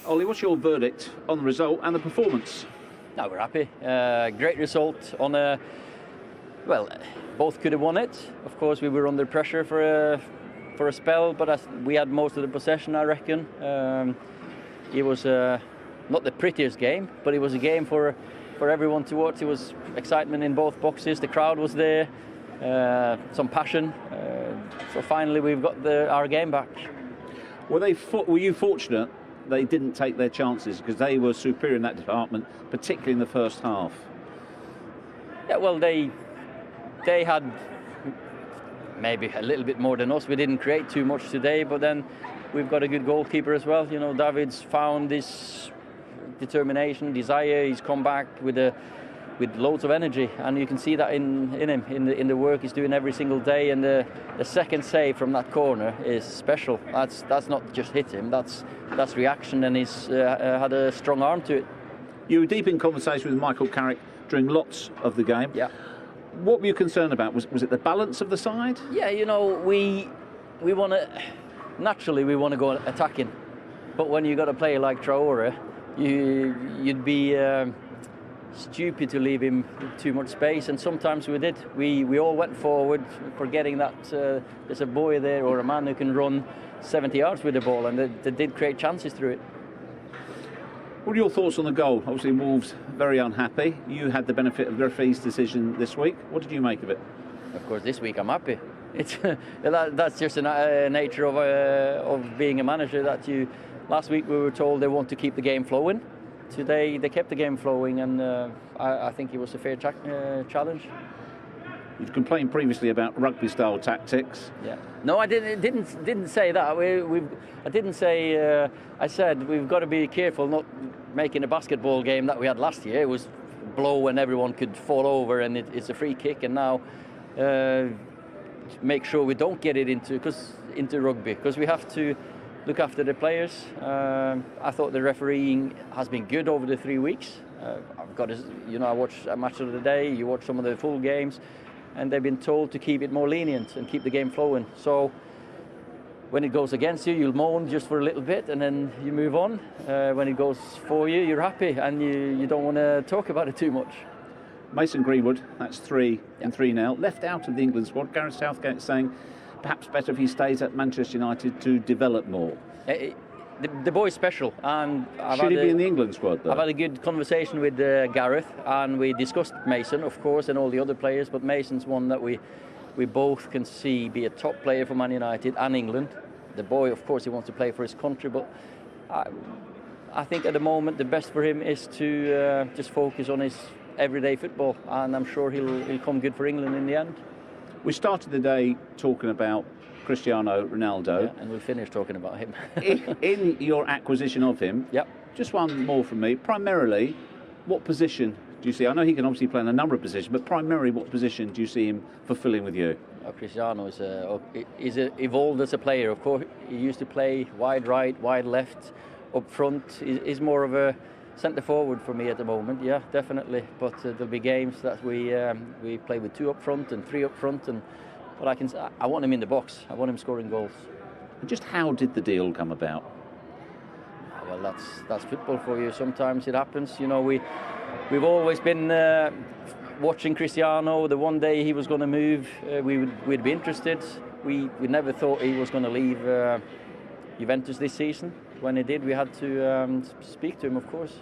Ollie, what's your verdict on the result and the performance? No, we're happy. Great result on a... Well, both could have won it. Of course, we were under pressure for a spell, but we had most of the possession, I reckon. It was not the prettiest game, but it was a game for everyone to watch. It was excitement in both boxes. The crowd was there, some passion. So finally, we've got our game back. Were you fortunate they didn't take their chances, because they were superior in that department, particularly in the first half? Yeah, well, they had maybe a little bit more than us. We didn't create too much today, but then we've got a good goalkeeper as well. You know, David's found this determination, desire. He's come back with loads of energy, and you can see that in him, in the work he's doing every single day. And the second save from that corner is special. That's not just hit him. That's reaction, and he's had a strong arm to it. You were deep in conversation with Michael Carrick during lots of the game. Yeah. What were you concerned about? Was it the balance of the side? Yeah, you know, we want to... Naturally, we want to go attacking. But when you got a player like Traore, you'd be stupid to leave him too much space. And sometimes we did. We all went forward, forgetting that there's a boy there or a man who can run 70 yards with the ball. And they did create chances through it. What are your thoughts on the goal? Obviously, Wolves very unhappy. You had the benefit of the referee's decision this week. What did you make of it? Of course, this week I'm happy. That's just a nature of being a manager. Last week we were told they want to keep the game flowing. Today they kept the game flowing, and I think it was a fair challenge. You've complained previously about rugby-style tactics. Yeah. No, I didn't say that. I didn't say. I said we've got to be careful not making a basketball game that we had last year. It was blow and everyone could fall over, and it's a free kick. And now make sure we don't get it into rugby, because we have to look after the players. I thought the refereeing has been good over the 3 weeks. I watched a match of the day. You watch some of the full games. And they've been told to keep it more lenient and keep the game flowing. So when it goes against you, you'll moan just for a little bit, and then you move on. When it goes for you, you're happy, and you don't want to talk about it too much. Mason Greenwood, that's 3 and 3 now, left out of the England squad. Gareth Southgate saying perhaps better if he stays at Manchester United to develop more. The boy's special, and should he be in the England squad, though? I've had a good conversation with Gareth, and we discussed Mason, of course, and all the other players, but Mason's one that we both can see be a top player for Man United and England. The boy, of course, he wants to play for his country, but I think at the moment the best for him is to just focus on his everyday football, and I'm sure he'll come good for England in the end. We started the day talking about Cristiano Ronaldo. Yeah, and we'll finish talking about him. In your acquisition of him, yep. Just one more from me. Primarily, what position do you see? I know he can obviously play in a number of positions, but primarily what position do you see him fulfilling with you? Cristiano is evolved as a player. Of course, he used to play wide right, wide left, up front. He's more of a centre forward for me at the moment. Yeah, definitely. But there'll be games that we play with 2 up front and 3 up front, but I want him in the box. I want him scoring goals. And just how did the deal come about? Well, that's football for you. Sometimes it happens. You know, we've always been watching Cristiano. The one day he was going to move, we'd be interested. We never thought he was going to leave Juventus this season. When he did, we had to speak to him, of course.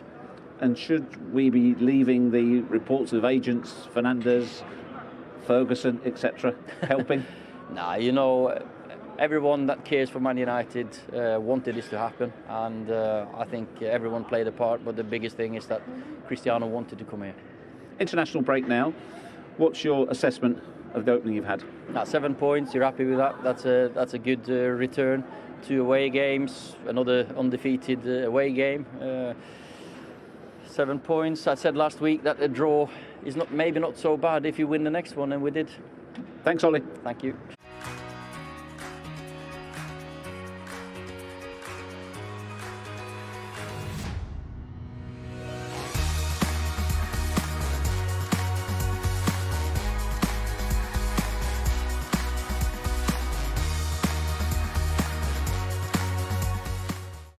And should we be leaving the reports of agents, Fernandes, Ferguson, etc., helping? Nah, you know, everyone that cares for Man United wanted this to happen, and I think everyone played a part, but the biggest thing is that Cristiano wanted to come here. International break now. What's your assessment of the opening you've had? 7 points, you're happy with that? That's a good return. 2 away games, another undefeated away game. 7 points. I said last week that a draw is maybe not so bad if you win the next one, and we did. Thanks, Ollie. Thank you.